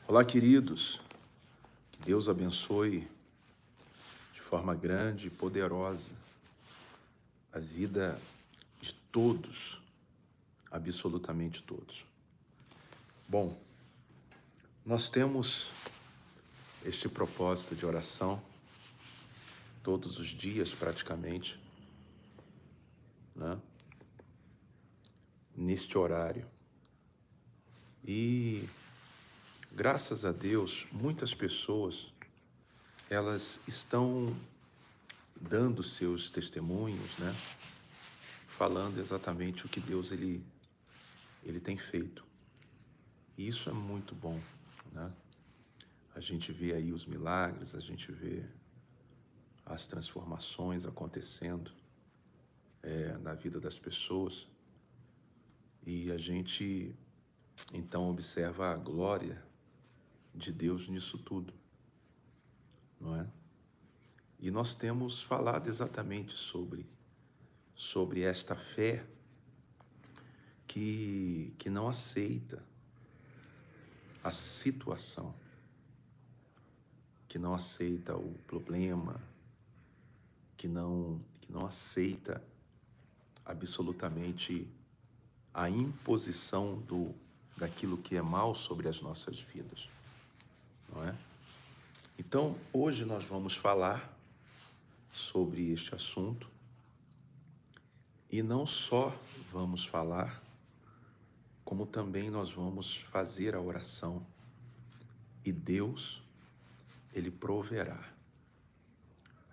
Olá, queridos. Que Deus abençoe de forma grande e poderosa a vida de todos, absolutamente todos. Bom, nós temos este propósito de oração todos os dias, praticamente, né? Neste horário. E, graças a Deus, muitas pessoas, elas estão dando seus testemunhos, né? Falando exatamente o que Deus ele tem feito. E isso é muito bom, né? A gente vê aí os milagres, a gente vê as transformações acontecendo na vida das pessoas. E a gente, então, observa a glória de Deus nisso tudo, não é? E nós temos falado exatamente sobre esta fé que não aceita a situação, que não aceita o problema, que não aceita absolutamente a imposição daquilo que é mal sobre as nossas vidas, não é? Então, hoje nós vamos falar sobre este assunto e não só vamos falar, como também nós vamos fazer a oração e Deus, Ele proverá.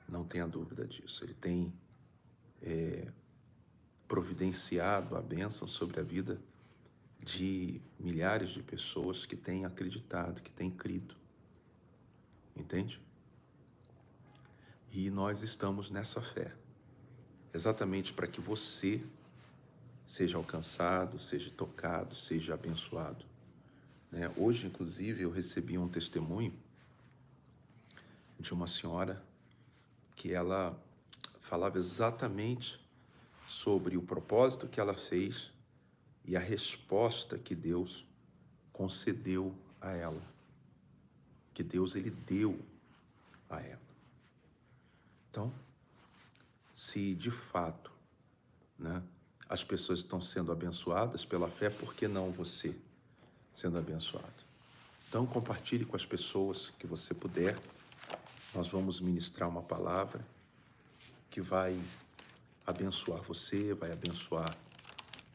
Não tenha dúvida disso. Ele tem providenciado a bênção sobre a vida de milhares de pessoas que têm acreditado, que têm crido. Entende? E nós estamos nessa fé, exatamente para que você seja alcançado, seja tocado, seja abençoado, né? Hoje, inclusive, eu recebi um testemunho de uma senhora que ela falava exatamente sobre o propósito que ela fez e a resposta que Deus concedeu a ela, que Deus ele deu a ela. Então, se de fato, né, as pessoas estão sendo abençoadas pela fé, por que não você sendo abençoado? Então, compartilhe com as pessoas que você puder. Nós vamos ministrar uma palavra que vai abençoar você, vai abençoar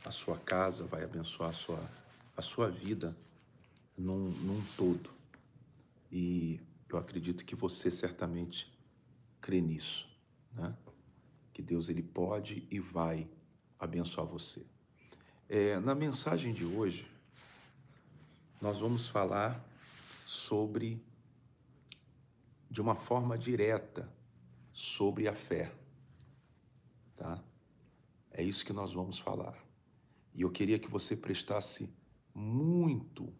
a sua casa, vai abençoar a sua vida num todo. E eu acredito que você certamente crê nisso, né? Que Deus ele pode e vai abençoar você. Na mensagem de hoje, nós vamos falar de uma forma direta, sobre a fé, tá? É isso que nós vamos falar. E eu queria que você prestasse muito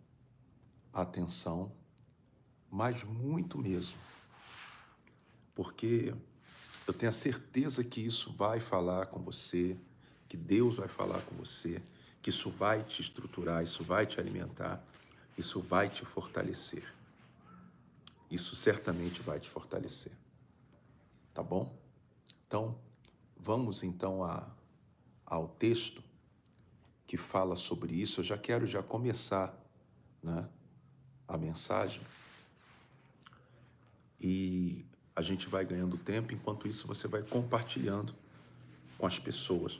atenção, mas muito mesmo, porque eu tenho a certeza que isso vai falar com você, que Deus vai falar com você, que isso vai te estruturar, isso vai te alimentar, isso vai te fortalecer. Isso certamente vai te fortalecer, tá bom? Então, vamos então ao texto que fala sobre isso. Eu já quero começar, né, a mensagem e a gente vai ganhando tempo. Enquanto isso, você vai compartilhando com as pessoas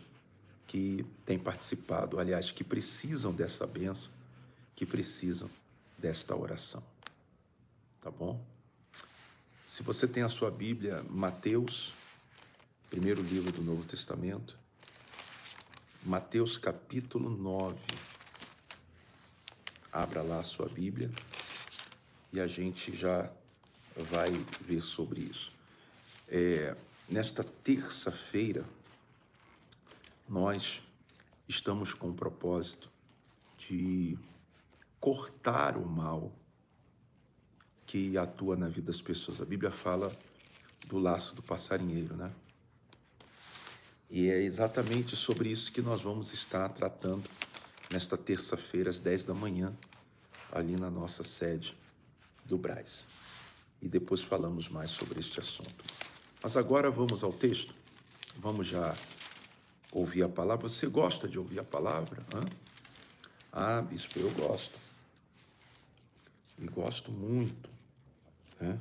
que têm participado, aliás, que precisam dessa bênção, que precisam desta oração, tá bom? Se você tem a sua Bíblia, Mateus, primeiro livro do Novo Testamento, Mateus capítulo 9, abra lá a sua Bíblia e a gente já vai ver sobre isso. Nesta terça-feira, nós estamos com o propósito de cortar o mal que atua na vida das pessoas. A Bíblia fala do laço do passarinheiro, né? E é exatamente sobre isso que nós vamos estar tratando nesta terça-feira, às 10 da manhã, ali na nossa sede, do Braz. E depois falamos mais sobre este assunto. Mas agora vamos ao texto. Vamos já ouvir a palavra. Você gosta de ouvir a palavra? Hã? Ah, bispo, eu gosto. E gosto muito. Né?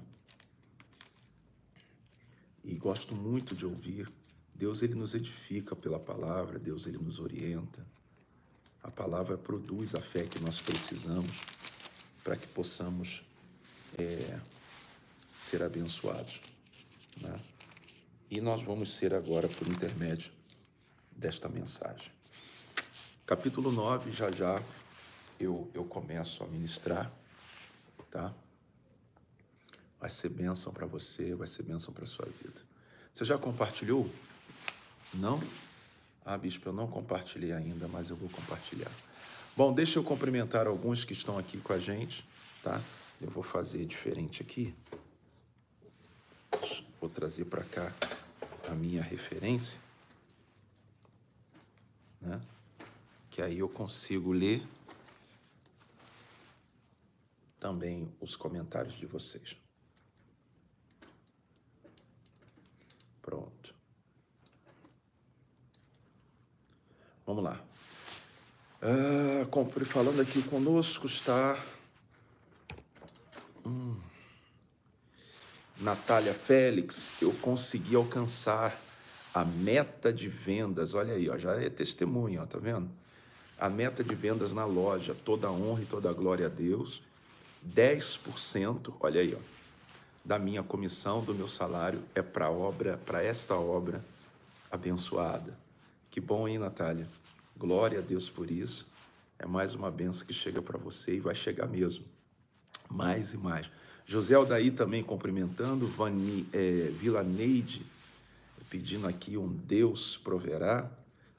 E gosto muito de ouvir. Deus, ele nos edifica pela palavra. Deus, ele nos orienta. A palavra produz a fé que nós precisamos para que possamos ser abençoados. Né? E nós vamos ser agora por intermédio desta mensagem. Capítulo 9, já eu começo a ministrar, tá? Vai ser bênção para você, vai ser bênção para a sua vida. Você já compartilhou? Não? Ah, bispo, eu não compartilhei ainda, mas eu vou compartilhar. Bom, deixa eu cumprimentar alguns que estão aqui com a gente, tá? Eu vou fazer diferente aqui. Vou trazer para cá a minha referência, né? Que aí eu consigo ler também os comentários de vocês. Pronto. Vamos lá. Falando aqui conosco está Natália Félix. Eu consegui alcançar a meta de vendas. Olha aí, ó, já é testemunho, ó, tá vendo? A meta de vendas na loja. Toda a honra e toda a glória a Deus. 10%, olha aí, ó, da minha comissão, do meu salário, é para esta obra abençoada. Que bom, hein, Natália? Glória a Deus por isso. É mais uma bênção que chega para você e vai chegar mesmo. Mais e mais. José Aldair também cumprimentando. Vila Neide pedindo aqui um Deus proverá.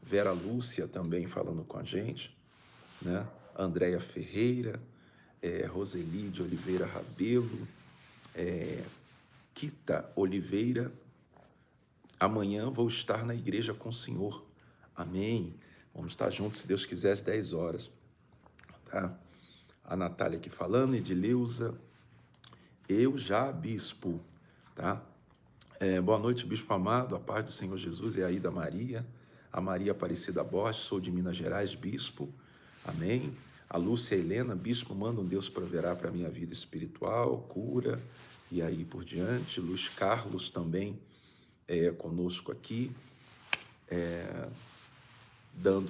Vera Lúcia também falando com a gente, né? Andréia Ferreira, Roseli de Oliveira Rabelo, Kita Oliveira. Amanhã vou estar na igreja com o Senhor. Amém. Vamos estar juntos, se Deus quiser, às 10 horas. Tá? A Natália aqui falando, Edileuza. Eu já, bispo. Tá? Boa noite, bispo amado. A paz do Senhor Jesus é aí da Maria. A Maria Aparecida Borges, sou de Minas Gerais, bispo. Amém. A Lúcia Helena, bispo, manda um Deus proverá para a minha vida espiritual, cura, e aí por diante. Luiz Carlos também conosco aqui,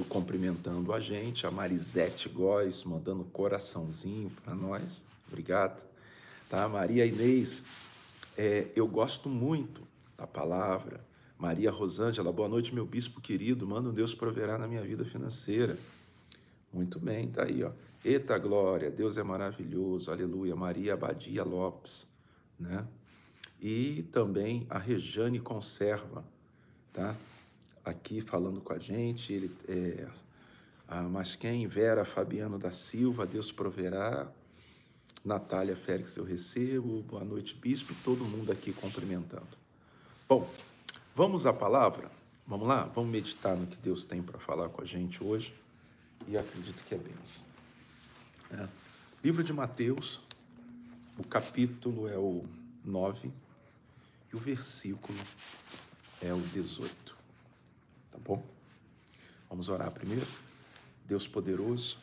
cumprimentando a gente. A Marisete Góes, mandando coraçãozinho para nós. Obrigado. Tá? Maria Inês, eu gosto muito da palavra. Maria Rosângela, boa noite, meu bispo querido. Manda um Deus proverá na minha vida financeira. Muito bem, tá aí, ó. Eita glória, Deus é maravilhoso, aleluia. Maria Abadia Lopes, né? E também a Rejane Conserva, tá? Aqui falando com a gente. Mas quem? Vera Fabiano da Silva, Deus proverá. Natália Félix, eu recebo. Boa noite, bispo. Todo mundo aqui cumprimentando. Bom, vamos à palavra? Vamos lá? Vamos meditar no que Deus tem para falar com a gente hoje. E acredito que é bênção. Livro de Mateus, o capítulo é o 9 e o versículo é o 18. Tá bom? Vamos orar primeiro. Deus poderoso,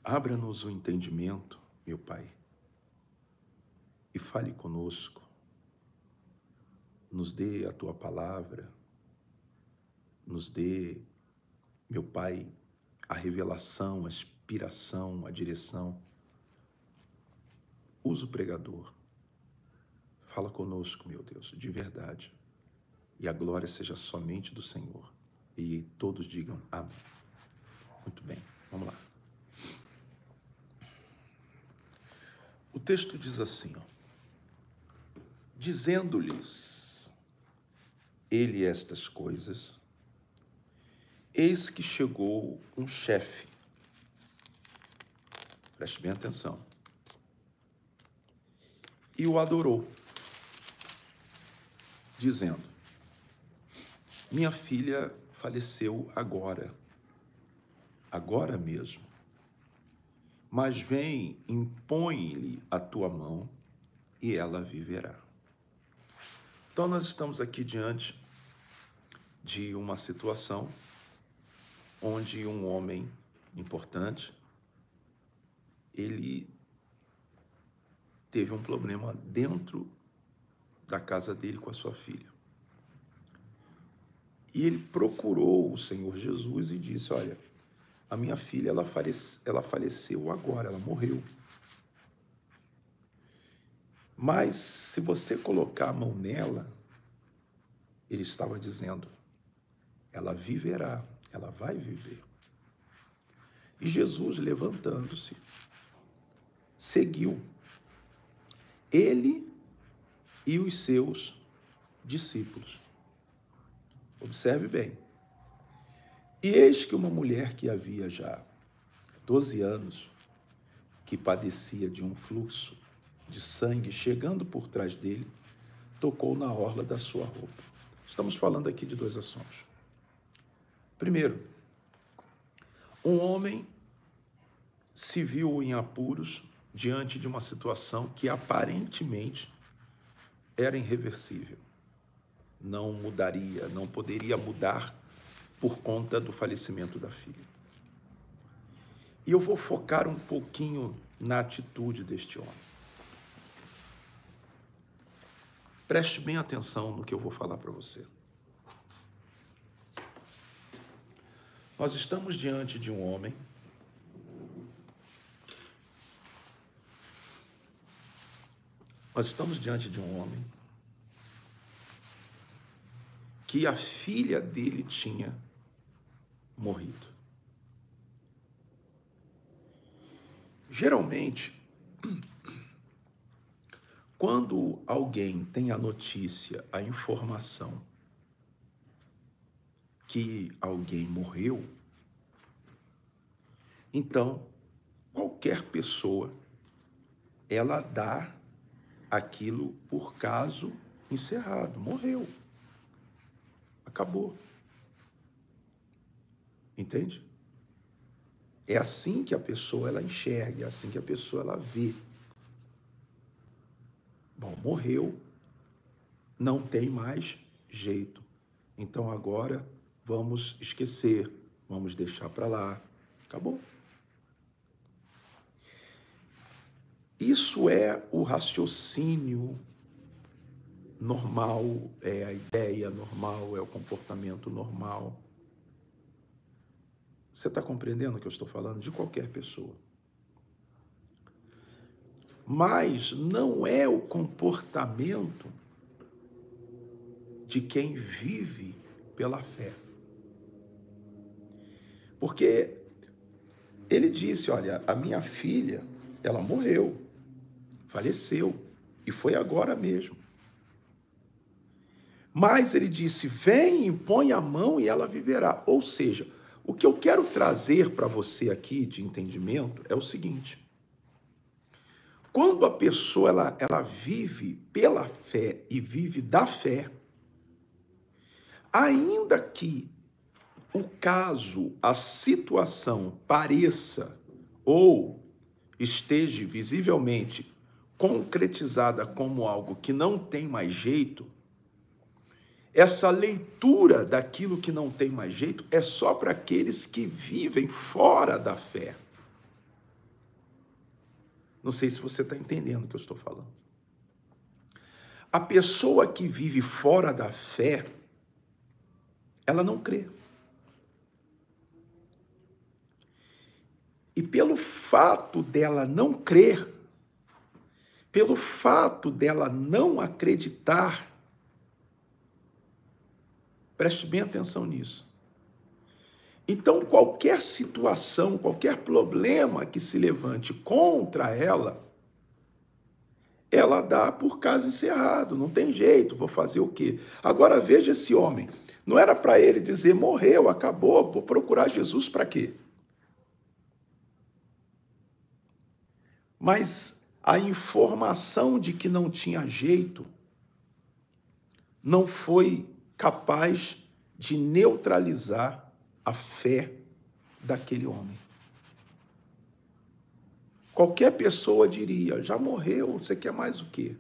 abra-nos o entendimento, meu Pai, e fale conosco. Nos dê a Tua palavra, nos dê, meu Pai, a revelação, a inspiração, a direção. Usa o pregador. Fala conosco, meu Deus, de verdade. E a glória seja somente do Senhor. E todos digam amém. Muito bem, vamos lá. O texto diz assim, ó. Dizendo-lhes ele estas coisas, eis que chegou um chefe. Preste bem atenção. E o adorou, dizendo, minha filha faleceu agora mesmo, mas vem, impõe-lhe a tua mão e ela viverá. Então nós estamos aqui diante de uma situação onde um homem importante, ele teve um problema dentro da casa dele com a sua filha. E ele procurou o Senhor Jesus e disse: olha, a minha filha, ela faleceu agora, ela morreu. Mas se você colocar a mão nela, ele estava dizendo, ela viverá, ela vai viver. E Jesus, levantando-se, seguiu ele e os seus discípulos. Observe bem. E eis que uma mulher que havia já 12 anos, que padecia de um fluxo de sangue, chegando por trás dele, tocou na orla da sua roupa. Estamos falando aqui de dois assuntos. Primeiro, um homem se viu em apuros diante de uma situação que aparentemente era irreversível. Não mudaria, não poderia mudar por conta do falecimento da filha. E eu vou focar um pouquinho na atitude deste homem. Preste bem atenção no que eu vou falar para você. Nós estamos diante de um homem que a filha dele tinha morrido. Geralmente, quando alguém tem a notícia, a informação que alguém morreu, então qualquer pessoa, ela dá aquilo por caso encerrado, morreu, acabou. Entende? É assim que a pessoa ela enxerga, é assim que a pessoa ela vê. Bom, morreu, não tem mais jeito. Então agora vamos esquecer, vamos deixar para lá. Acabou. Isso é o raciocínio normal, é a ideia normal, é o comportamento normal. Você está compreendendo o que eu estou falando? De qualquer pessoa. Mas não é o comportamento de quem vive pela fé. Porque ele disse, olha, a minha filha, ela morreu, faleceu, e foi agora mesmo. Mas ele disse, vem, impõe a mão e ela viverá. Ou seja, o que eu quero trazer para você aqui de entendimento é o seguinte. Quando a pessoa ela vive pela fé e vive da fé, ainda que o caso, a situação pareça ou esteja visivelmente concretizada como algo que não tem mais jeito, essa leitura daquilo que não tem mais jeito é só para aqueles que vivem fora da fé. Não sei se você está entendendo o que eu estou falando. A pessoa que vive fora da fé, ela não crê. E pelo fato dela não crer, pelo fato dela não acreditar, preste bem atenção nisso. Então, qualquer situação, qualquer problema que se levante contra ela, ela dá por caso encerrado, não tem jeito, vou fazer o quê? Agora veja esse homem, não era para ele dizer, morreu, acabou, vou procurar Jesus para quê? Mas a informação de que não tinha jeito não foi capaz de neutralizar a fé daquele homem. qualquer pessoa diria, já morreu, você quer mais o quê?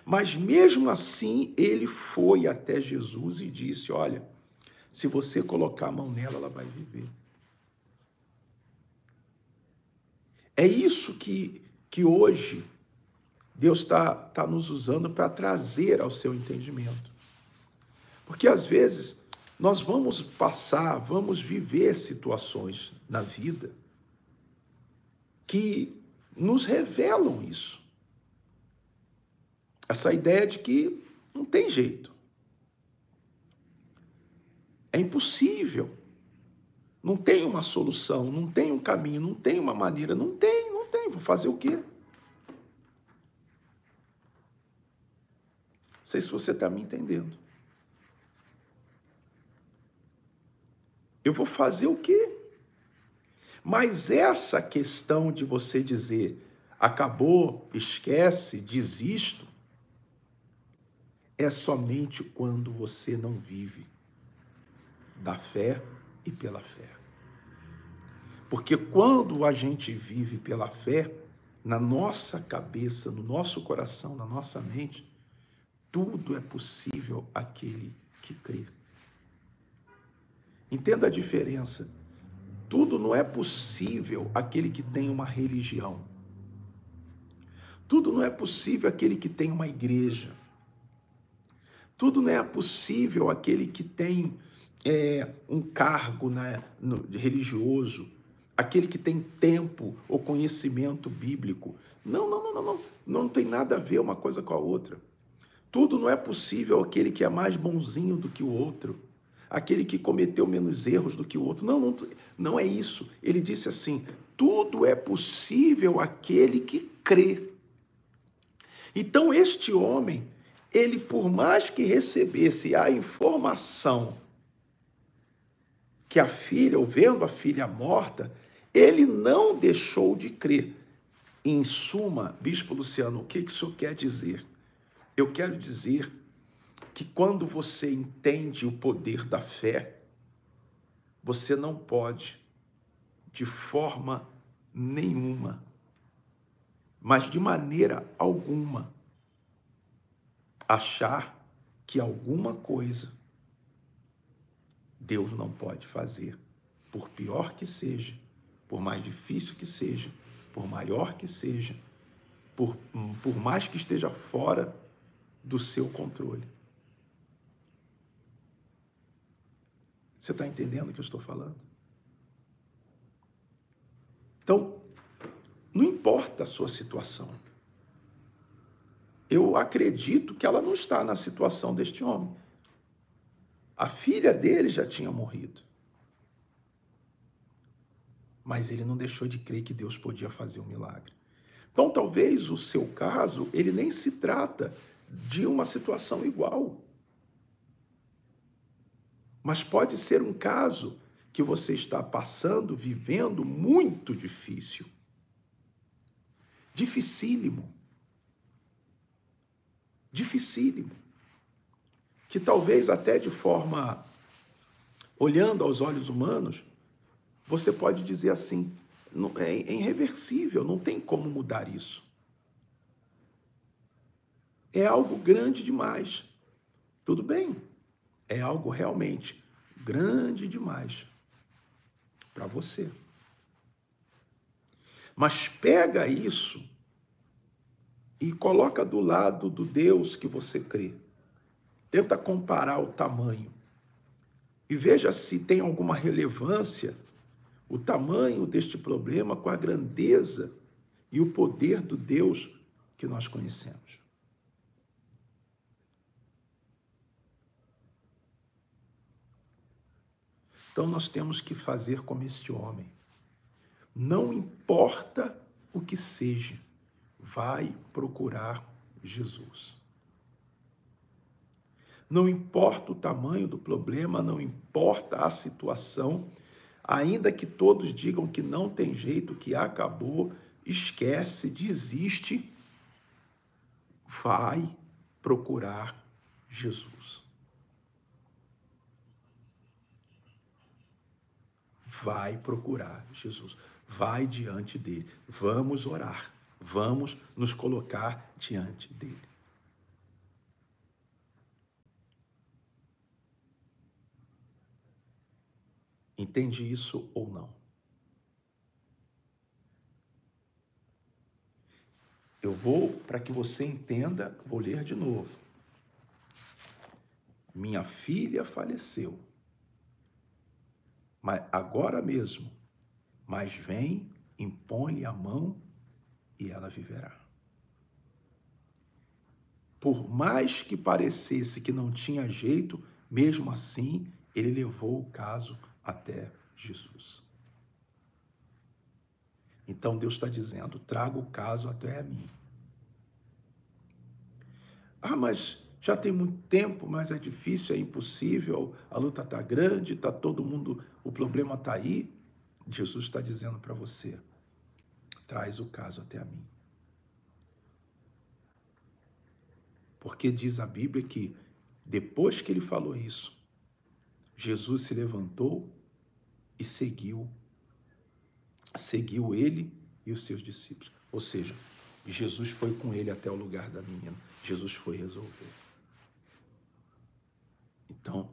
Mas mesmo assim, ele foi até Jesus e disse, olha, se você colocar a mão nela, ela vai viver. É isso que hoje Deus está nos usando para trazer ao seu entendimento. Porque às vezes nós vamos passar, vamos viver situações na vida que nos revelam isso. Essa ideia de que não tem jeito. É impossível. Não tem uma solução, não tem um caminho, não tem uma maneira, não tem. Vou fazer o quê? Não sei se você está me entendendo. Eu vou fazer o quê? Mas essa questão de você dizer, acabou, esquece, desisto, é somente quando você não vive da fé e pela fé. Porque quando a gente vive pela fé, na nossa cabeça, no nosso coração, na nossa mente, tudo é possível àquele que crê. Entenda a diferença. Tudo não é possível àquele que tem uma religião. Tudo não é possível àquele que tem uma igreja. Tudo não é possível àquele que tem um cargo religioso, aquele que tem tempo ou conhecimento bíblico. Não tem nada a ver uma coisa com a outra. Tudo não é possível àquele que é mais bonzinho do que o outro, aquele que cometeu menos erros do que o outro. Não é isso. Ele disse assim, tudo é possível àquele que crê. Então este homem, ele por mais que recebesse a informação que a filha, ou vendo a filha morta, ele não deixou de crer. Em suma, Bispo Luciano, o que isso quer dizer? Eu quero dizer que quando você entende o poder da fé, você não pode, de forma nenhuma, mas de maneira alguma, achar que alguma coisa Deus não pode fazer, por pior que seja, por mais difícil que seja, por maior que seja, por mais que esteja fora do seu controle. Você está entendendo o que eu estou falando? Então, não importa a sua situação. Eu acredito que ela não está na situação deste homem. A filha dele já tinha morrido. Mas ele não deixou de crer que Deus podia fazer um milagre. Então, talvez o seu caso, ele nem se trata de uma situação igual. Mas pode ser um caso que você está passando, vivendo muito difícil. Dificílimo. Dificílimo. Que talvez até de forma, olhando aos olhos humanos, você pode dizer assim, é irreversível, não tem como mudar isso. É algo grande demais. Tudo bem, é algo realmente grande demais para você. Mas pega isso e coloca do lado do Deus que você crê. Tenta comparar o tamanho. E veja se tem alguma relevância o tamanho deste problema com a grandeza e o poder do Deus que nós conhecemos. Então nós temos que fazer como este homem. Não importa o que seja, vai procurar Jesus. Não importa o tamanho do problema, não importa a situação, ainda que todos digam que não tem jeito, que acabou, esquece, desiste, vai procurar Jesus. vai procurar Jesus, vai diante dele, vamos orar, vamos nos colocar diante dele. Entende isso ou não? Eu vou, para que você entenda, vou ler de novo. Minha filha faleceu, mas agora mesmo, mas vem, impõe-lhe a mão e ela viverá. Por mais que parecesse que não tinha jeito, mesmo assim, ele levou o caso até Jesus. Então Deus está dizendo, traga o caso até a mim. Ah, mas já tem muito tempo, mas é difícil, é impossível, a luta está grande, está todo mundo, o problema está aí. Jesus está dizendo para você, traz o caso até a mim. Porque diz a Bíblia que depois que ele falou isso, Jesus se levantou e seguiu ele e os seus discípulos. Ou seja, Jesus foi com ele até o lugar da menina. Jesus foi resolver. Então,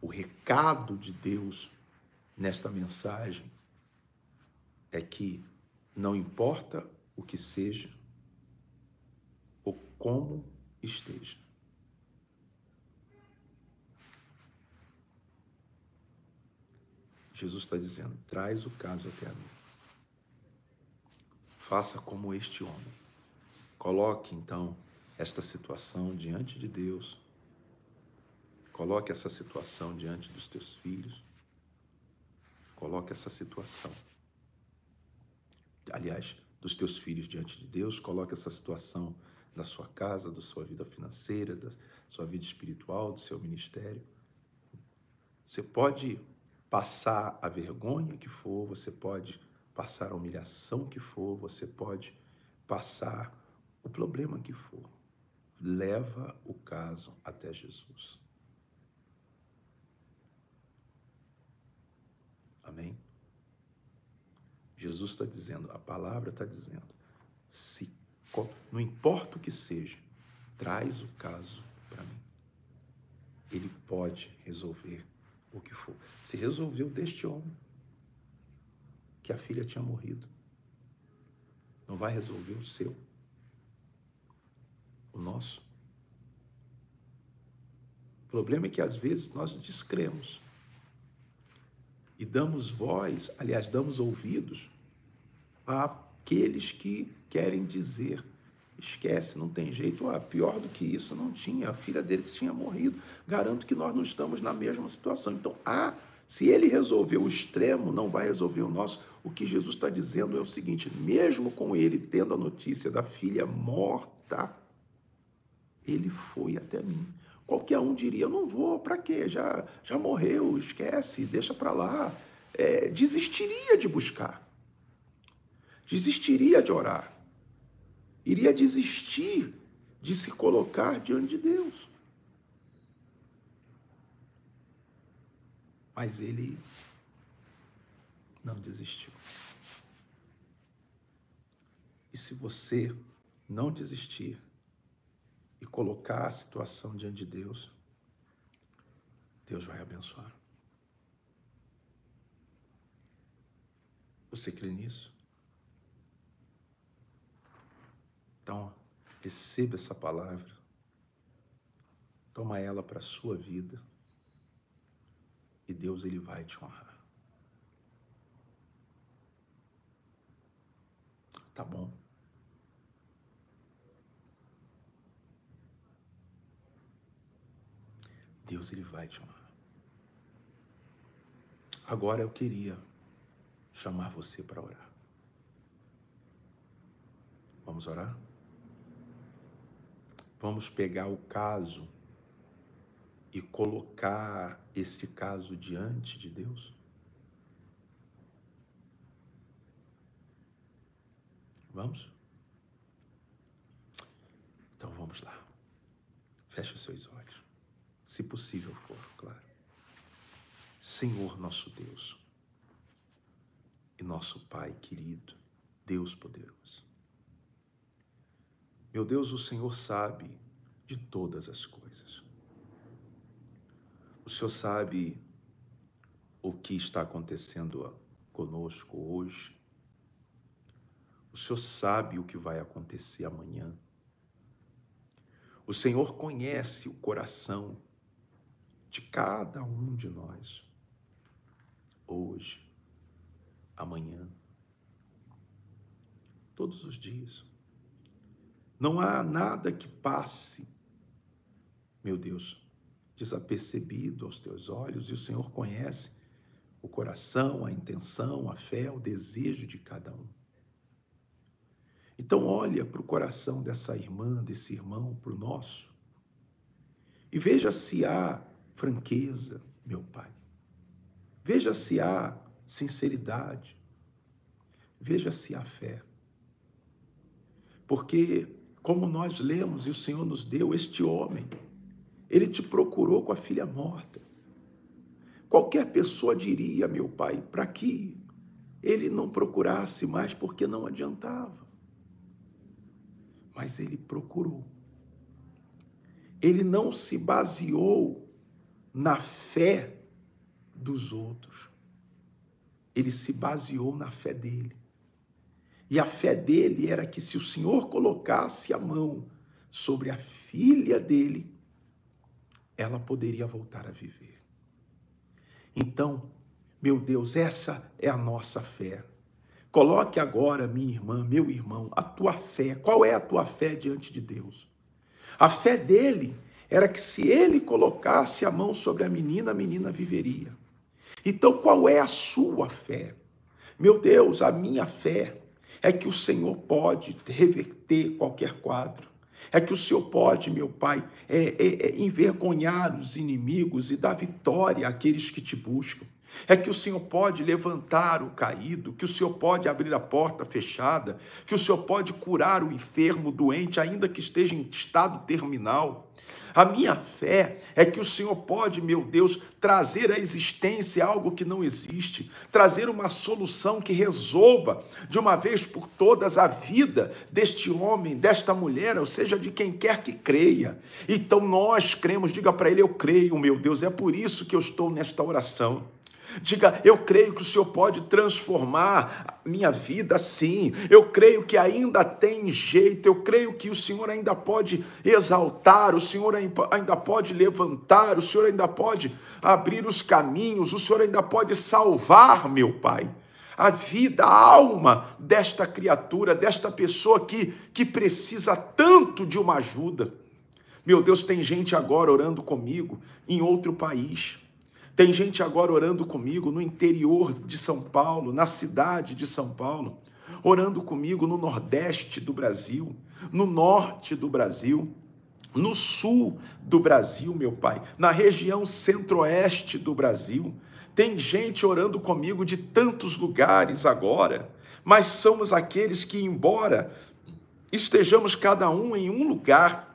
o recado de Deus nesta mensagem é que não importa o que seja ou como esteja, Jesus está dizendo, traz o caso até a mim. Faça como este homem. Coloque, então, esta situação diante de Deus. Coloque essa situação diante dos teus filhos. Coloque essa situação, aliás, dos teus filhos diante de Deus. Coloque essa situação da sua casa, da sua vida financeira, da sua vida espiritual, do seu ministério. Você pode passar a vergonha que for, você pode passar a humilhação que for, você pode passar o problema que for. Leva o caso até Jesus. Amém? Jesus está dizendo, a palavra está dizendo, não importa o que seja, traz o caso para mim. Ele pode resolver o que for. Se resolveu deste homem, que a filha tinha morrido, não vai resolver o seu, o nosso. O problema é que às vezes nós descremos e damos voz, aliás, damos ouvidos àqueles que querem dizer, esquece, não tem jeito, pior do que isso não tinha, a filha dele que tinha morrido. Garanto que nós não estamos na mesma situação. Então, se ele resolveu o extremo, não vai resolver o nosso. O que Jesus está dizendo é o seguinte, mesmo com ele tendo a notícia da filha morta, ele foi até mim. Qualquer um diria, eu não vou, para quê? Já morreu, esquece, deixa para lá. Desistiria de buscar. Desistiria de orar. Iria desistir de se colocar diante de Deus. Mas ele não desistiu. E se você não desistir e colocar a situação diante de Deus, Deus vai abençoar. Você crê nisso? Então, receba essa palavra. Toma ela para a sua vida. E Deus, ele vai te honrar. Tá bom? Deus, ele vai te honrar. Agora eu queria chamar você para orar. Vamos orar? Vamos pegar o caso e colocar este caso diante de Deus? Vamos? Então vamos lá. Feche os seus olhos. Se possível for, claro. Senhor nosso Deus e nosso Pai querido, Deus poderoso. Meu Deus, o Senhor sabe de todas as coisas. O Senhor sabe o que está acontecendo conosco hoje. O Senhor sabe o que vai acontecer amanhã. O Senhor conhece o coração de cada um de nós, hoje, amanhã, todos os dias. Não há nada que passe, meu Deus, desapercebido aos teus olhos, e o Senhor conhece o coração, a intenção, a fé, o desejo de cada um. Então olha para o coração dessa irmã, desse irmão, para o nosso, e veja se há franqueza, meu Pai. Veja se há sinceridade. Veja se há fé. Porque, como nós lemos, e o Senhor nos deu, este homem, ele te procurou com a filha morta. Qualquer pessoa diria, meu Pai, para que ele não procurasse mais, porque não adiantava. Mas ele procurou. Ele não se baseou na fé dos outros. Ele se baseou na fé dele. E a fé dele era que se o Senhor colocasse a mão sobre a filha dele, ela poderia voltar a viver. Então, meu Deus, essa é a nossa fé. Coloque agora, minha irmã, meu irmão, a tua fé. Qual é a tua fé diante de Deus? A fé dele era que se ele colocasse a mão sobre a menina viveria. Então, qual é a sua fé? Meu Deus, a minha fé é que o Senhor pode reverter qualquer quadro. É que o Senhor pode, meu Pai, envergonhar os inimigos e dar vitória àqueles que te buscam. É que o Senhor pode levantar o caído, que o Senhor pode abrir a porta fechada, que o Senhor pode curar o enfermo, o doente, ainda que esteja em estado terminal. A minha fé é que o Senhor pode, meu Deus, trazer à existência algo que não existe, trazer uma solução que resolva de uma vez por todas a vida deste homem, desta mulher, ou seja, de quem quer que creia. Então nós cremos, diga para ele, eu creio, meu Deus, é por isso que eu estou nesta oração. Diga, eu creio que o Senhor pode transformar a minha vida, sim. Eu creio que ainda tem jeito. Eu creio que o Senhor ainda pode exaltar. O Senhor ainda pode levantar. O Senhor ainda pode abrir os caminhos. O Senhor ainda pode salvar, meu Pai, a vida, a alma desta criatura, desta pessoa que precisa tanto de uma ajuda. Meu Deus, tem gente agora orando comigo em outro país. Tem gente agora orando comigo no interior de São Paulo, na cidade de São Paulo, orando comigo no Nordeste do Brasil, no Norte do Brasil, no Sul do Brasil, meu Pai, na região Centro-Oeste do Brasil. Tem gente orando comigo de tantos lugares agora, mas somos aqueles que, embora estejamos cada um em um lugar,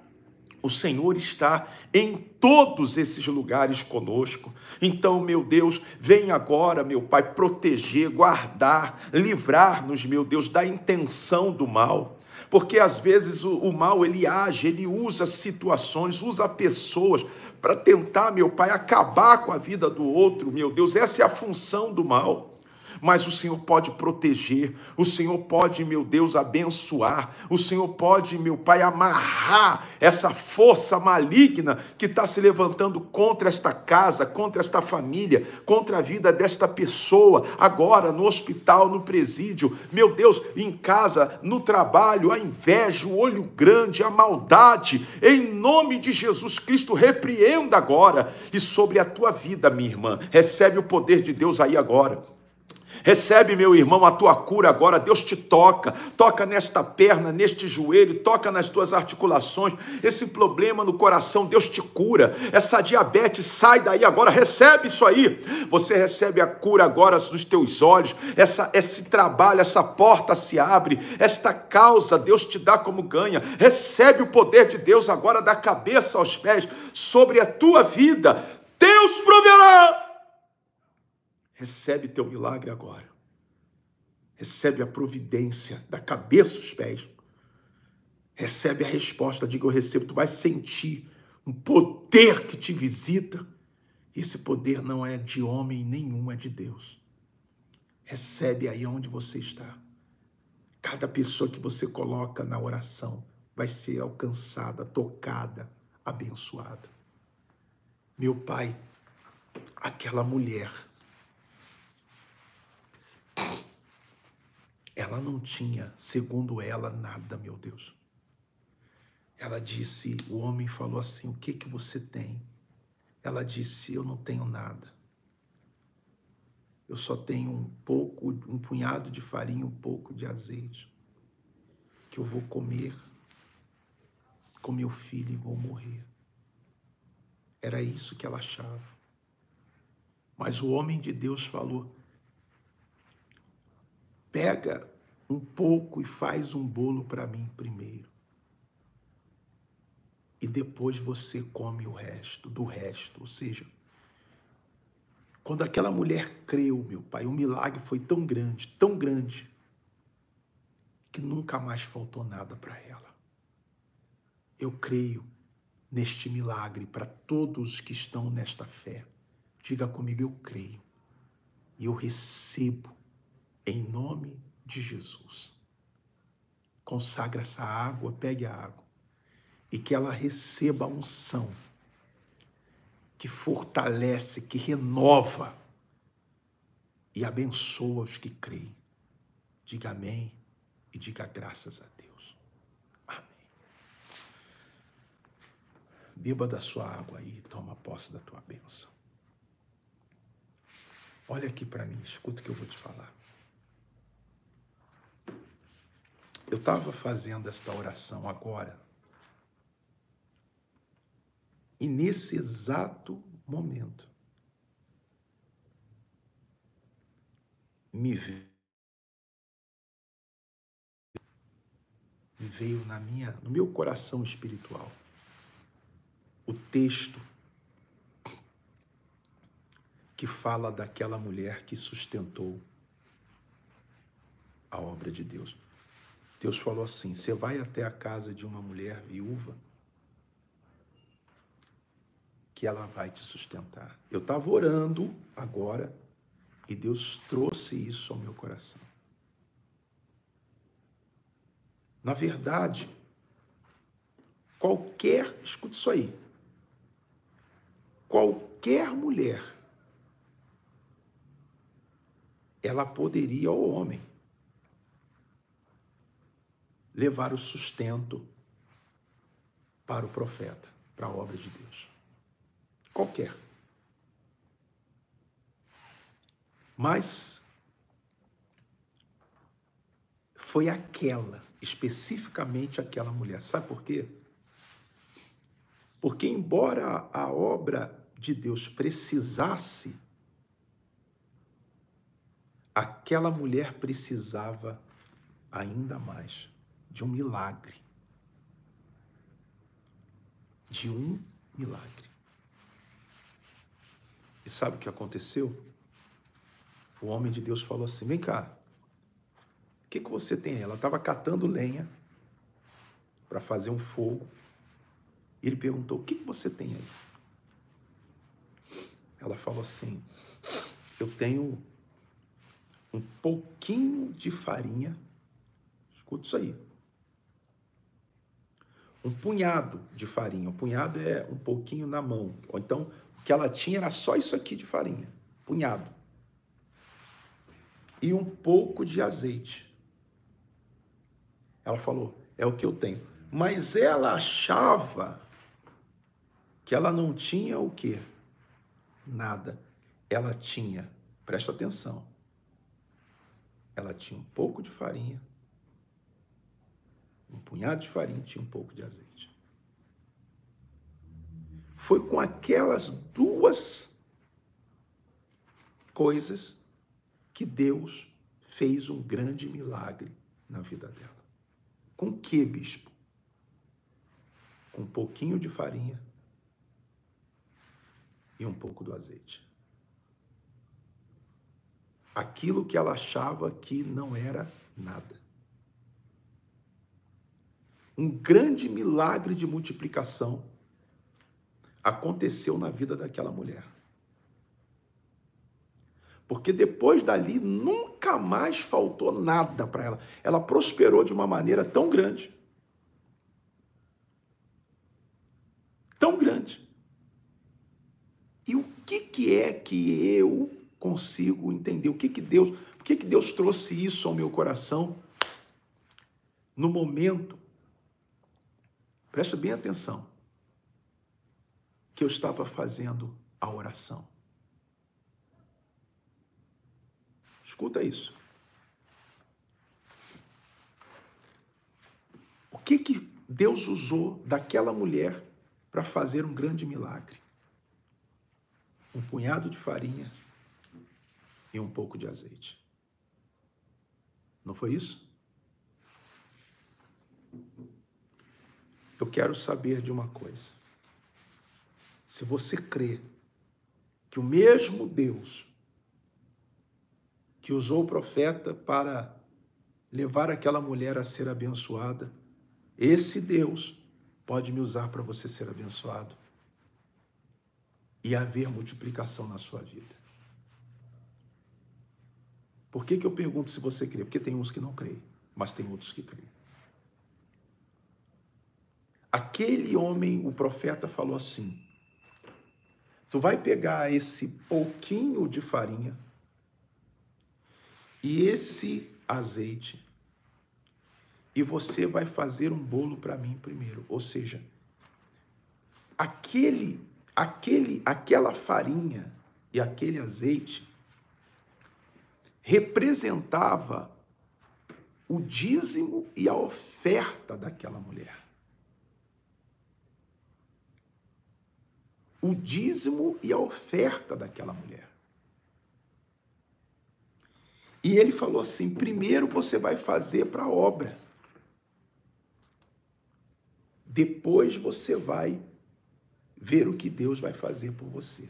o Senhor está em todos esses lugares conosco. Então, meu Deus, vem agora, meu Pai, proteger, guardar, livrar-nos, meu Deus, da intenção do mal. Porque às vezes o mal, ele age, ele usa situações, usa pessoas para tentar, meu Pai, acabar com a vida do outro, meu Deus. Essa é a função do mal. Mas o Senhor pode proteger, o Senhor pode, meu Deus, abençoar, o Senhor pode, meu Pai, amarrar essa força maligna que está se levantando contra esta casa, contra esta família, contra a vida desta pessoa, agora no hospital, no presídio, meu Deus, em casa, no trabalho, a inveja, o olho grande, a maldade, em nome de Jesus Cristo, repreenda agora, e sobre a tua vida, minha irmã, recebe o poder de Deus aí agora. Recebe, meu irmão, a tua cura agora. Deus te toca, toca nesta perna, neste joelho, toca nas tuas articulações. Esse problema no coração, Deus te cura. Essa diabetes, sai daí agora, recebe isso aí. Você recebe a cura agora dos teus olhos. Esse trabalho, essa porta se abre. Esta causa, Deus te dá como ganha. Recebe o poder de Deus agora, da cabeça aos pés, sobre a tua vida. Deus proverá. Recebe teu milagre agora. Recebe a providência da cabeça aos pés. Recebe a resposta. Diga, eu recebo. Tu vai sentir um poder que te visita. Esse poder não é de homem nenhum, é de Deus. Recebe aí onde você está. Cada pessoa que você coloca na oração vai ser alcançada, tocada, abençoada. Meu Pai, aquela mulher, ela não tinha, segundo ela, nada, meu Deus. Ela disse, o homem falou assim, o que que você tem? Ela disse, eu não tenho nada. Eu só tenho um punhado de farinha, um pouco de azeite, que eu vou comer com meu filho e vou morrer. Era isso que ela achava. Mas o homem de Deus falou, pega um pouco e faz um bolo para mim primeiro. E depois você come o resto, do resto. Ou seja, quando aquela mulher creu, meu Pai, o milagre foi tão grande, que nunca mais faltou nada para ela. Eu creio neste milagre para todos que estão nesta fé. Diga comigo, eu creio. E eu recebo em nome de Jesus. Consagra essa água, pegue a água. E que ela receba a unção que fortalece, que renova e abençoa os que creem. Diga amém e diga graças a Deus. Amém. Beba da sua água aí e toma posse da tua bênção. Olha aqui para mim, escuta o que eu vou te falar. Eu estava fazendo esta oração agora. E nesse exato momento, me veio no meu coração espiritual o texto que fala daquela mulher que sustentou a obra de Deus. Deus falou assim, você vai até a casa de uma mulher viúva que ela vai te sustentar. Eu estava orando agora e Deus trouxe isso ao meu coração. Na verdade, escuta isso aí, qualquer mulher, ela poderia, ou homem, levar o sustento para o profeta, para a obra de Deus. Qualquer. Mas foi especificamente aquela mulher. Sabe por quê? Porque embora a obra de Deus precisasse, aquela mulher precisava ainda mais de um milagre. De um milagre. E sabe o que aconteceu? O homem de Deus falou assim, vem cá, o que você tem? Ela estava catando lenha para fazer um fogo. Ele perguntou, o que você tem aí? Ela falou assim, eu tenho um pouquinho de farinha, escuta isso aí, um punhado de farinha, um punhado é um pouquinho na mão, ou então o que ela tinha era só isso aqui de farinha, punhado, e um pouco de azeite. Ela falou, é o que eu tenho. Mas ela achava que ela não tinha o quê? Nada. Ela tinha, presta atenção, ela tinha um pouco de farinha, um punhado de farinha, tinha um pouco de azeite. Foi com aquelas duas coisas que Deus fez um grande milagre na vida dela. Com o que, bispo? Com um pouquinho de farinha e um pouco do azeite. aquilo que ela achava que não era nada. Um grande milagre de multiplicação aconteceu na vida daquela mulher. Porque depois dali nunca mais faltou nada para ela. Ela prosperou de uma maneira tão grande. Tão grande. E o que é que eu consigo entender? Por que Deus trouxe isso ao meu coração no momento? Preste bem atenção. Que eu estava fazendo a oração. Escuta isso. O que Deus usou daquela mulher para fazer um grande milagre? Um punhado de farinha e um pouco de azeite. Não foi isso? Eu quero saber de uma coisa. Se você crê que o mesmo Deus que usou o profeta para levar aquela mulher a ser abençoada, esse Deus pode me usar para você ser abençoado e haver multiplicação na sua vida. Por que eu pergunto se você crê? Porque tem uns que não creem, mas tem outros que creem. Aquele homem, o profeta, falou assim: tu vai pegar esse pouquinho de farinha e esse azeite e você vai fazer um bolo para mim primeiro. Ou seja, aquela farinha e aquele azeite representava o dízimo e a oferta daquela mulher. O dízimo e a oferta daquela mulher. E ele falou assim: primeiro você vai fazer para a obra. Depois você vai ver o que Deus vai fazer por você.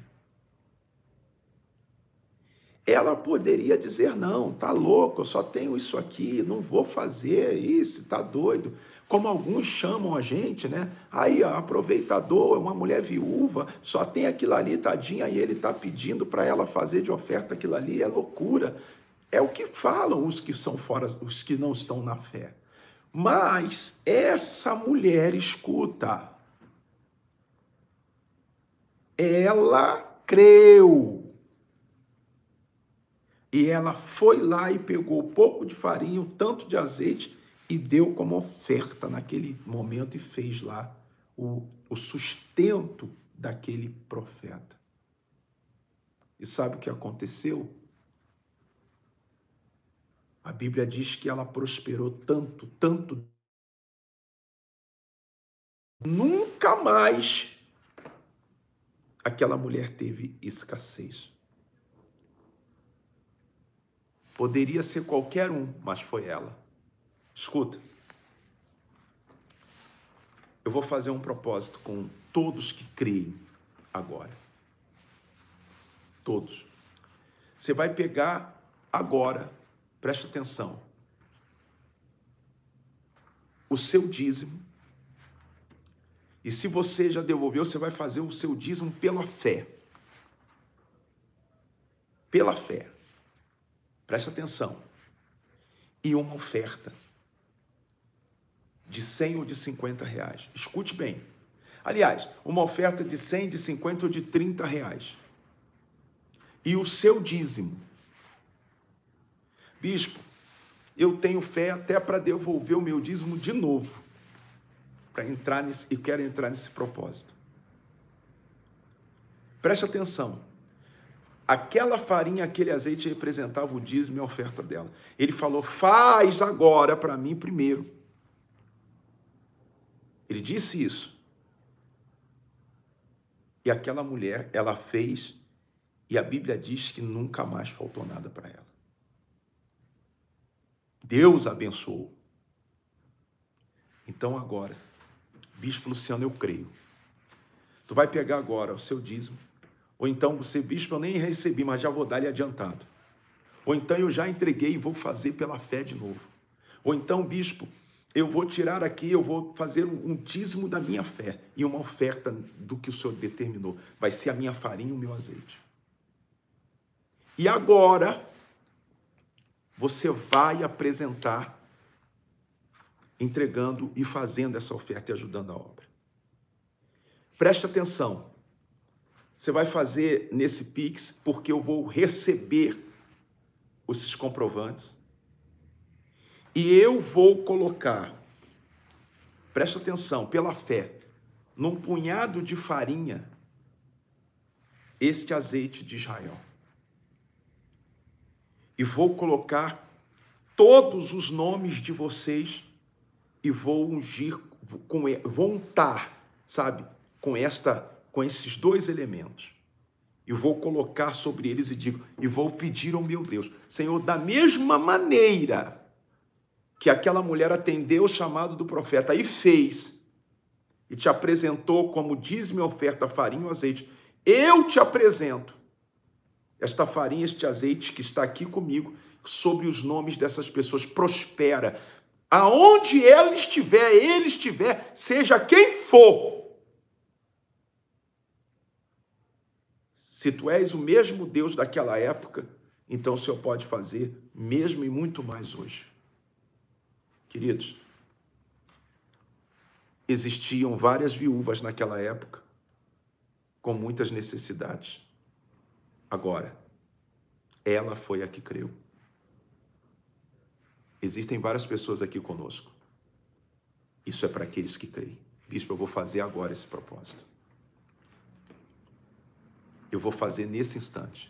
Ela poderia dizer: não, tá louco, eu só tenho isso aqui, não vou fazer isso, tá doido. Como alguns chamam a gente, né? Aí, aproveitador, uma mulher viúva, só tem aquilo ali, tadinha, e ele tá pedindo para ela fazer de oferta aquilo ali, é loucura. É o que falam os que são fora, os que não estão na fé. Mas essa mulher, escuta, ela creu. E ela foi lá e pegou um pouco de farinha, um tanto de azeite e deu como oferta naquele momento e fez lá o sustento daquele profeta. E sabe o que aconteceu? A Bíblia diz que ela prosperou tanto, tanto. Nunca mais aquela mulher teve escassez. Poderia ser qualquer um, mas foi ela. Escuta, eu vou fazer um propósito com todos que creem agora. Todos. Você vai pegar agora, presta atenção, o seu dízimo, e se você já devolveu, você vai fazer o seu dízimo pela fé. Pela fé. Presta atenção. E uma oferta de 100 ou de 50 reais. Escute bem. Aliás, uma oferta de 100, de 50 ou de 30 reais. E o seu dízimo. Bispo, eu tenho fé até para devolver o meu dízimo de novo. Eu quero entrar nesse propósito. Preste atenção. Aquela farinha, aquele azeite representava o dízimo e a oferta dela. Ele falou: faz agora para mim primeiro. Ele disse isso. E aquela mulher, ela fez, e a Bíblia diz que nunca mais faltou nada para ela. Deus abençoou. Então agora, Bispo Luciano, eu creio. Tu vai pegar agora o seu dízimo, ou então você, bispo, eu nem recebi, mas já vou dar-lhe adiantado. Ou então eu já entreguei e vou fazer pela fé de novo. Ou então, bispo, eu vou tirar aqui, eu vou fazer um dízimo da minha fé e uma oferta do que o Senhor determinou. Vai ser a minha farinha e o meu azeite. E agora, você vai apresentar, entregando e fazendo essa oferta e ajudando a obra. Preste atenção. Você vai fazer nesse Pix, porque eu vou receber esses comprovantes. E eu vou colocar, preste atenção, pela fé, num punhado de farinha, este azeite de Israel. E vou colocar todos os nomes de vocês e vou ungir, vou untar, sabe, com esses dois elementos. E vou colocar sobre eles e vou pedir ao meu Deus, Senhor, da mesma maneira que aquela mulher atendeu o chamado do profeta e fez, e te apresentou como dízimo e oferta farinha e azeite, eu te apresento esta farinha, este azeite que está aqui comigo, sobre os nomes dessas pessoas, prospera. Aonde ele estiver, seja quem for. Se tu és o mesmo Deus daquela época, então o Senhor pode fazer mesmo e muito mais hoje. Queridos, existiam várias viúvas naquela época, com muitas necessidades. Agora, ela foi a que creu. Existem várias pessoas aqui conosco. Isso é para aqueles que creem. Bispo, eu vou fazer agora esse propósito. Eu vou fazer nesse instante.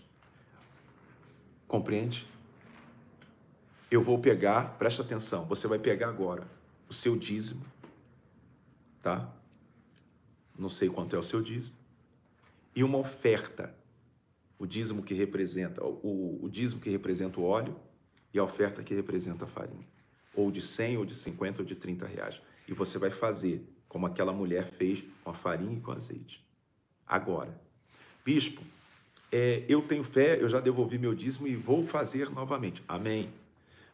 Compreende? Eu vou pegar, presta atenção, você vai pegar agora o seu dízimo, tá? Não sei quanto é o seu dízimo. E uma oferta. O dízimo que representa o dízimo que representa o óleo e a oferta que representa a farinha. Ou de 100, ou de 50, ou de 30 reais. E você vai fazer como aquela mulher fez com a farinha e com o azeite. Agora, bispo, eu tenho fé, eu já devolvi meu dízimo e vou fazer novamente. Amém.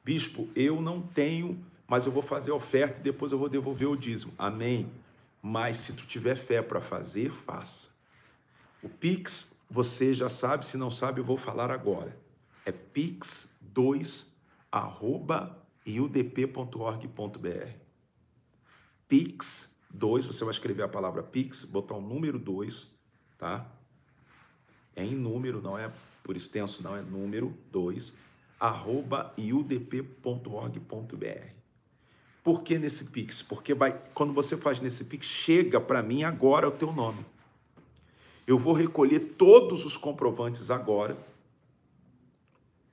Bispo, eu não tenho, mas eu vou fazer a oferta e depois eu vou devolver o dízimo. Amém. Mas se tu tiver fé para fazer, faça. O Pix, você já sabe, se não sabe, eu vou falar agora. É pix2@iudp.org.br. Pix2, você vai escrever a palavra Pix, botar o número 2, tá? É em número, não é por extenso, não, é número 2, @iudp.org.br. Por que nesse Pix? Porque quando você faz nesse Pix, chega para mim agora o teu nome. Eu vou recolher todos os comprovantes agora,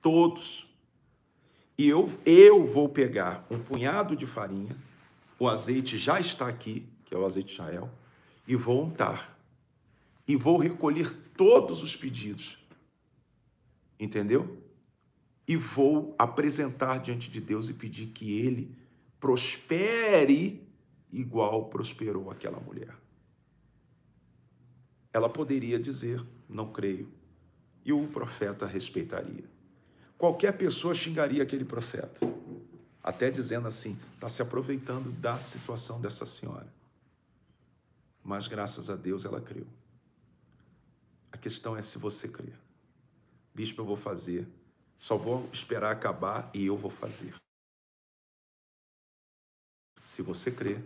todos, e eu vou pegar um punhado de farinha, o azeite já está aqui, que é o azeite de Israel, e vou untar, e vou recolher todos os pedidos, entendeu? E vou apresentar diante de Deus e pedir que Ele prospere igual prosperou aquela mulher. Ela poderia dizer, não creio, e o profeta respeitaria. Qualquer pessoa xingaria aquele profeta, até dizendo assim, está se aproveitando da situação dessa senhora. Mas graças a Deus ela creu. A questão é se você crer. Bispo, eu vou fazer, só vou esperar acabar e eu vou fazer. Se você crer,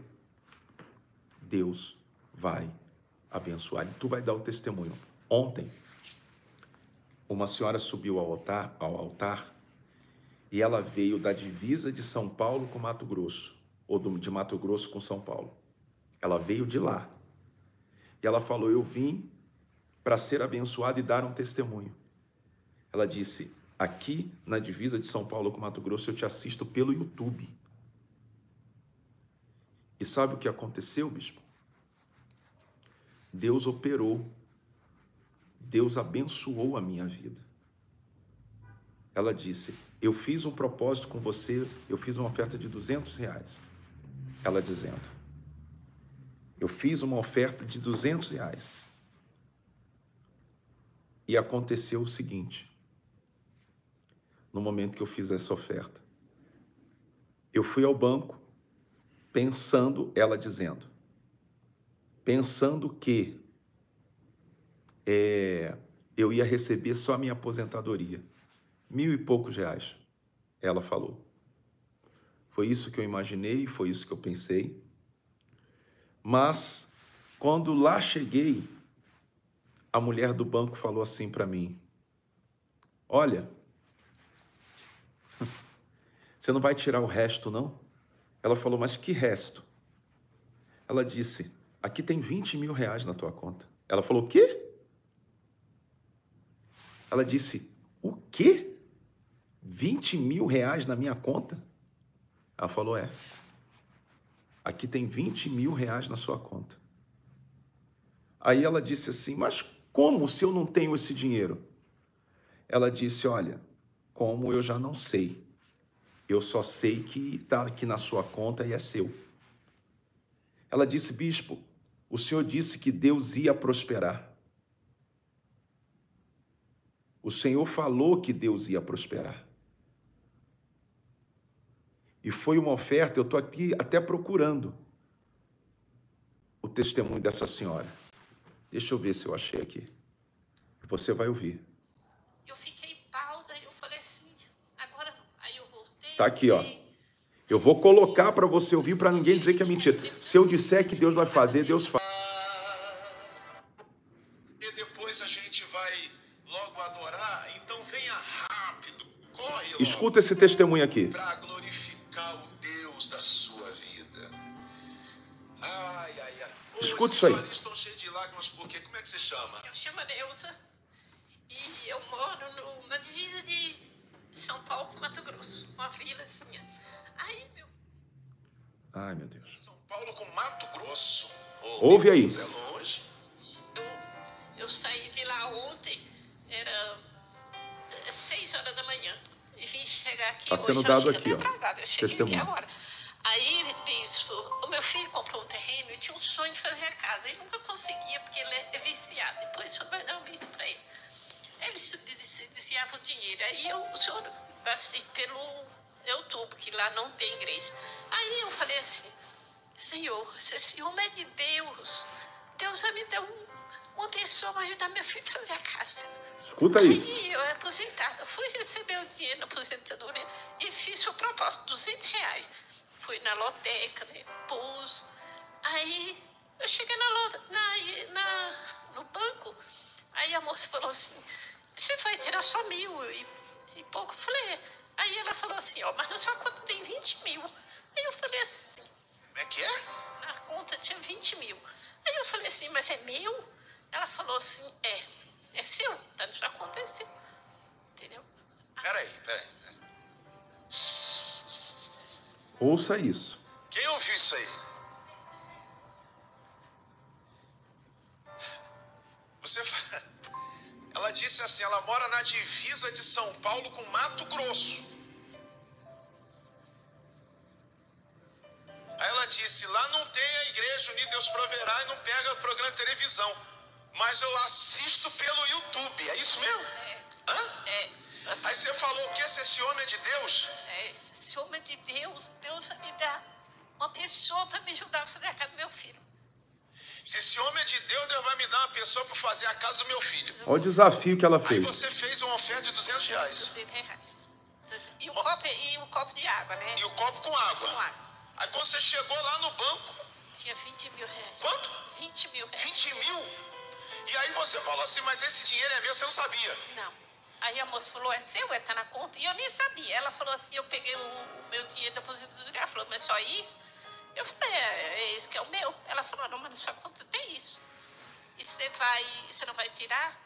Deus vai abençoar e tu vai dar o testemunho. Ontem, uma senhora subiu ao altar e ela veio da divisa de São Paulo com Mato Grosso, ou de Mato Grosso com São Paulo. Ela veio de lá. E ela falou, eu vim para ser abençoada e dar um testemunho. Ela disse, aqui na divisa de São Paulo com Mato Grosso, eu te assisto pelo YouTube. E sabe o que aconteceu, bispo? Deus operou, Deus abençoou a minha vida. Ela disse, eu fiz um propósito com você, eu fiz uma oferta de R$200. Ela dizendo, eu fiz uma oferta de R$200. E aconteceu o seguinte, no momento que eu fiz essa oferta. Eu fui ao banco pensando, ela dizendo, pensando que eu ia receber só a minha aposentadoria, R$1.000 e poucos, ela falou. Foi isso que eu imaginei, foi isso que eu pensei. Mas, quando lá cheguei, a mulher do banco falou assim para mim, olha, você não vai tirar o resto, não? Ela falou, mas que resto? Ela disse, aqui tem R$20.000 na tua conta. Ela falou, o quê? Ela disse, o quê? R$20.000 na minha conta? Ela falou, aqui tem R$20.000 na sua conta. Aí ela disse assim, mas como se eu não tenho esse dinheiro? Ela disse, olha, como eu já não sei. Eu só sei que está aqui na sua conta e é seu. Ela disse, bispo, o senhor disse que Deus ia prosperar. O Senhor falou que Deus ia prosperar. E foi uma oferta, eu estou aqui até procurando o testemunho dessa senhora. Deixa eu ver se eu achei aqui. Você vai ouvir. Eu fiquei balda, eu falei assim, agora não. Aí eu voltei. Tá aqui, ó. Eu vou colocar para você ouvir, para ninguém dizer que é mentira. Se eu disser que Deus vai fazer, Deus faz. E depois a gente vai logo adorar, então venha rápido, corre logo. Escuta esse testemunho aqui. Para glorificar o Deus da sua vida. Ai, ai, ai. Escuta isso aí. Os olhos estão cheios de lágrimas, porque como é que você chama? Eu chamo a Neuza e eu moro na divisa de São Paulo com Mato Grosso, uma vilazinha. Aí, Ai, meu Deus. São Paulo com Mato Grosso. Ouve aí. Deus, é longe. Eu saí de lá ontem, era 6 horas da manhã. E vim chegar aqui Tá sendo hoje, dado eu aqui, ó. atrasada, eu cheguei Testemunho. aqui agora. Aí, bispo, o meu filho comprou um terreno e tinha um sonho de fazer a casa. Ele nunca conseguia, porque ele é viciado. Depois o senhor vai dar um bispo para ele. Ele desviava o dinheiro. Aí o senhor assiste pelo YouTube, que lá não tem igreja. Aí eu falei assim, Senhor, se esse homem é de Deus, Deus vai me dar uma pessoa para ajudar meu filho a fazer a casa. Escuta aí. Aí eu aposentada, fui receber o dinheiro na aposentadoria e fiz o propósito, R$200. Fui na loteca, né, pus. Aí eu cheguei no banco, aí a moça falou assim, você vai tirar só 1.000 e pouco. Eu falei, aí ela falou assim, ó, mas na sua conta tem 20.000. Aí eu falei assim, Como é que é? na conta tinha 20.000. Aí eu falei assim, mas é meu? Ela falou assim, é seu, tá na sua conta, é seu. Entendeu? Peraí. Ouça isso. Quem ouviu isso aí? Ela disse assim, ela mora na divisa de São Paulo com Mato Grosso. Aí ela disse, lá não tem a igreja Unido Deus Proverá e não pega programa de televisão. Mas eu assisto pelo YouTube, é isso mesmo? Hã? Assim, Aí você falou o que? Se esse homem é de Deus? esse homem de Deus, Deus vai me dar uma pessoa para me ajudar a fazer a casa do meu filho. Se esse homem é de Deus, Deus vai me dar uma pessoa para fazer a casa do meu filho. Olha o desafio que ela Aí fez. você fez uma oferta de R$200. R$200. E um copo de água, né? E o copo com água. Com água. Aí quando você chegou lá no banco, Tinha R$20.000. quanto? R$20.000. 20.000? E aí você falou assim, mas esse dinheiro é meu, você não sabia. Não. Aí a moça falou, é seu? Tá na conta? E eu nem sabia. Ela falou assim, eu peguei o meu dinheiro da aposentadoria. Ela falou, mas só isso? Eu falei, esse que é o meu. Ela falou, não, mas na sua conta tem isso. E você não vai tirar?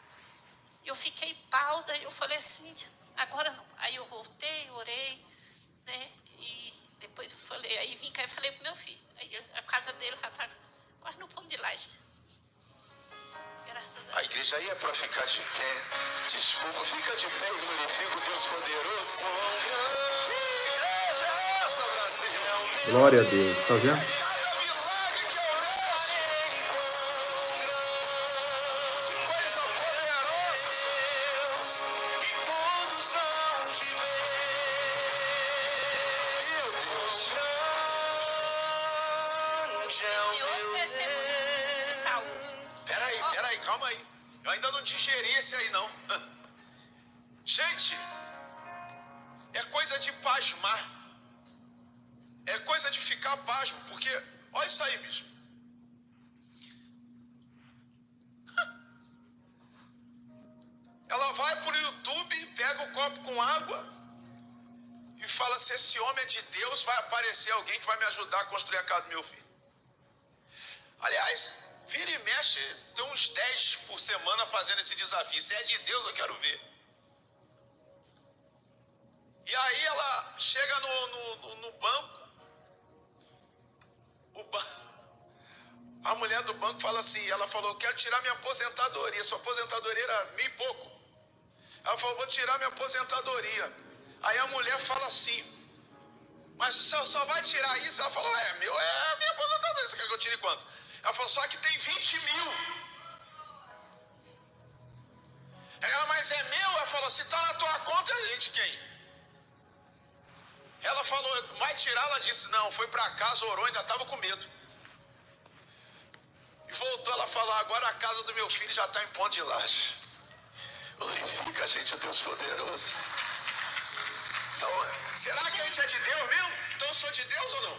Eu fiquei balda, eu falei assim, agora não. Aí eu voltei, orei, né? E depois eu falei, aí vim cá e falei pro meu filho. Aí a casa dele já tá quase no pão de laje. Graças a Deus. A igreja aí é para ficar de pé. Desculpa, fica de pé e glorifica o Deus poderoso. Igreja é essa, Brasil. Glória a Deus. Tá vendo? Cada milagre que eu rezo encontra coisa poderosa, Deus, e todos hão de ver. esse aí não. Gente, é coisa de pasmar. É coisa de ficar pasmo, porque olha isso aí, bicho. Ela vai pro YouTube, pega o copo com água e fala: se esse homem é de Deus, vai aparecer alguém que vai me ajudar a construir a casa do meu filho. Aliás, vira e mexe, tem uns 10 por semana fazendo esse desafio. Se é de Deus, eu quero ver. E aí ela chega no banco. A mulher do banco fala assim, ela falou: eu quero tirar minha aposentadoria. Sua aposentadoria era 1.000 e pouco. Ela falou: vou tirar minha aposentadoria. Aí a mulher fala assim: mas só vai tirar isso? Ela falou: é minha aposentadoria. Você quer que eu tire quanto? Ela falou: só que tem 20 mil. Ela: mas é meu? Ela falou: se tá na tua conta, é de quem? Ela falou: vai tirar? Ela disse: não, foi pra casa, orou, ainda tava com medo. E voltou, ela falou: agora a casa do meu filho já está em ponto de laje. Glorifica a gente, a Deus poderoso. Então, será que a gente é de Deus mesmo? Então eu sou de Deus ou não?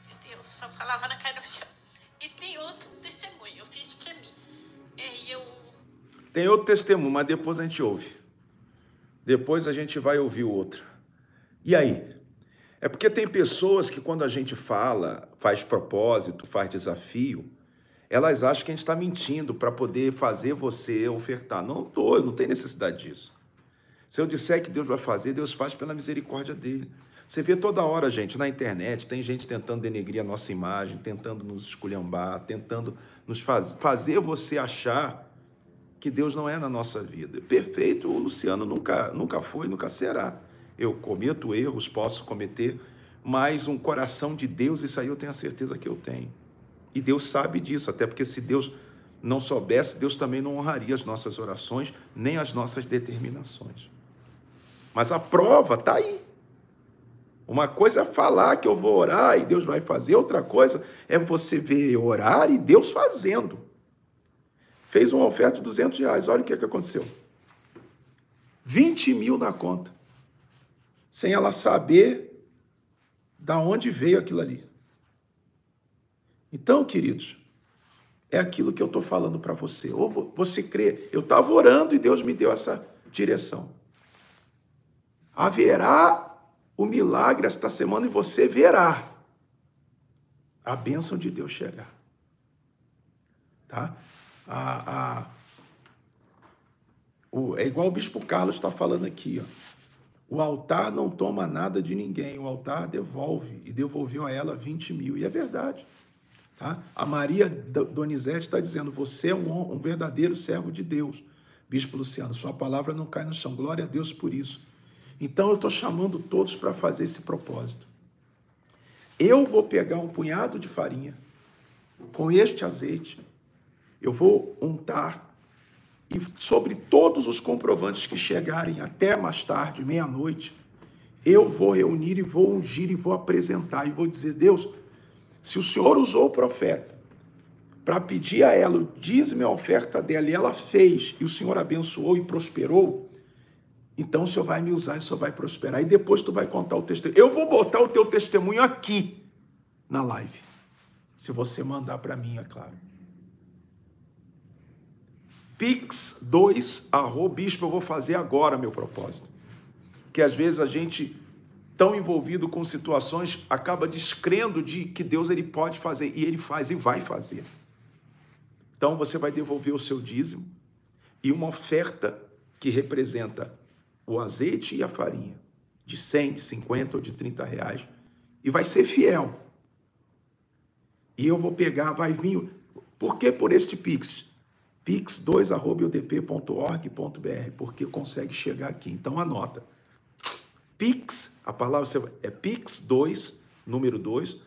De Deus, só palavra na cara no chão. E tem outro testemunho, eu fiz pra mim. Tem outro testemunho, mas depois a gente ouve. Depois a gente vai ouvir o outro. E aí? É porque tem pessoas que quando a gente fala, faz propósito, faz desafio, elas acham que a gente está mentindo para poder fazer você ofertar. Não tem necessidade disso. Se eu disser que Deus vai fazer, Deus faz pela misericórdia dele. Você vê toda hora, gente, na internet, tem gente tentando denegrir a nossa imagem, tentando nos esculhambar, tentando nos fazer você achar que Deus não é na nossa vida. Perfeito, o Luciano nunca foi, nunca será. Eu cometo erros, posso cometer, mas um coração de Deus, isso aí eu tenho a certeza que eu tenho. E Deus sabe disso, até porque se Deus não soubesse, Deus também não honraria as nossas orações, nem as nossas determinações. Mas a prova está aí. Uma coisa é falar que eu vou orar e Deus vai fazer, outra coisa é você ver orar e Deus fazendo. Fez uma oferta de R$200, olha o que aconteceu. 20 mil na conta, sem ela saber da onde veio aquilo ali. Então, queridos, é aquilo que eu estou falando para você. Ou você crê, eu estava orando e Deus me deu essa direção. Haverá o milagre esta semana e você verá a bênção de Deus chegar. Tá? É igual o Bispo Carlos está falando aqui. Ó. O altar não toma nada de ninguém, o altar devolve, e devolveu a ela 20 mil. E é verdade. Tá? A Maria Donizete está dizendo: você é um verdadeiro servo de Deus. Bispo Luciano, sua palavra não cai no chão. Glória a Deus por isso. Então eu estou chamando todos para fazer esse propósito. Eu vou pegar um punhado de farinha com este azeite, eu vou untar, e sobre todos os comprovantes que chegarem até mais tarde, meia-noite, eu vou reunir e vou ungir e vou apresentar e vou dizer: Deus, se o Senhor usou o profeta para pedir a ela o dízimo e a oferta dela, e ela fez, e o Senhor abençoou e prosperou, então o Senhor vai me usar e o Senhor vai prosperar. E depois tu vai contar o testemunho. Eu vou botar o teu testemunho aqui na live, se você mandar para mim, é claro. Pix2, bispo, eu vou fazer agora meu propósito. Que às vezes a gente, tão envolvido com situações, acaba descrendo de que Deus ele pode fazer, e ele faz e vai fazer. Então você vai devolver o seu dízimo e uma oferta que representa o azeite e a farinha, de 100, de 50 ou de 30 reais, e vai ser fiel. E eu vou pegar, vai vir, por que por este Pix? pix2@udp.org.br, porque consegue chegar aqui. Então anota. Pix, a palavra é pix2, número 2,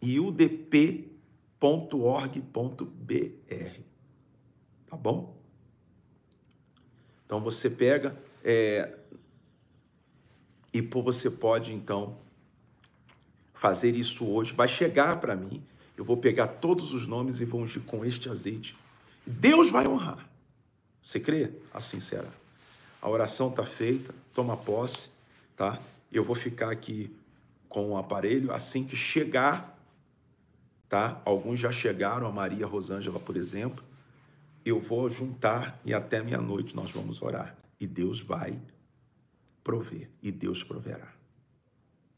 @udp.org.br. Tá bom? Então você pega e você pode então fazer isso hoje. Vai chegar para mim. Eu vou pegar todos os nomes e vou ungir com este azeite. Deus vai honrar. Você crê? Assim será. A oração está feita, toma posse, tá? Eu vou ficar aqui com o aparelho assim que chegar, tá? Alguns já chegaram, a Maria Rosângela, por exemplo. Eu vou juntar e até meia-noite nós vamos orar. E Deus vai prover, e Deus proverá.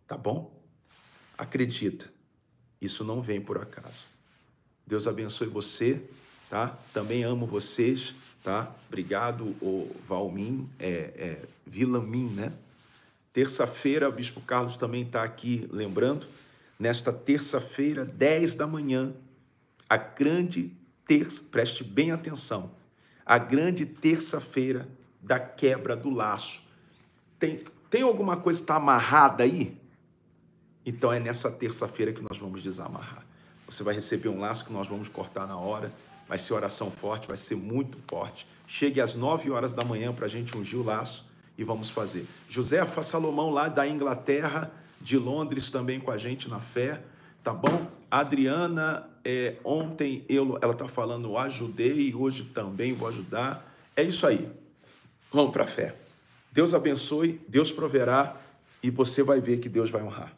Tá bom? Acredita, isso não vem por acaso. Deus abençoe você, tá? Também amo vocês, tá? Obrigado, o Valmin, Vilamin, né? Terça-feira, o Bispo Carlos também está aqui lembrando, nesta terça-feira, 10 da manhã, a grande terça, preste bem atenção, a grande terça-feira da quebra do laço. Tem alguma coisa que está amarrada aí? Então é nessa terça-feira que nós vamos desamarrar. Você vai receber um laço que nós vamos cortar na hora, vai ser oração forte, vai ser muito forte. Chegue às 9 horas da manhã para a gente ungir o laço e vamos fazer. Josefa Salomão, lá da Inglaterra, de Londres, também com a gente na fé, tá bom? Adriana, ontem ela está falando, ajudei, hoje também vou ajudar. É isso aí. Vamos para a fé. Deus abençoe, Deus proverá e você vai ver que Deus vai honrar.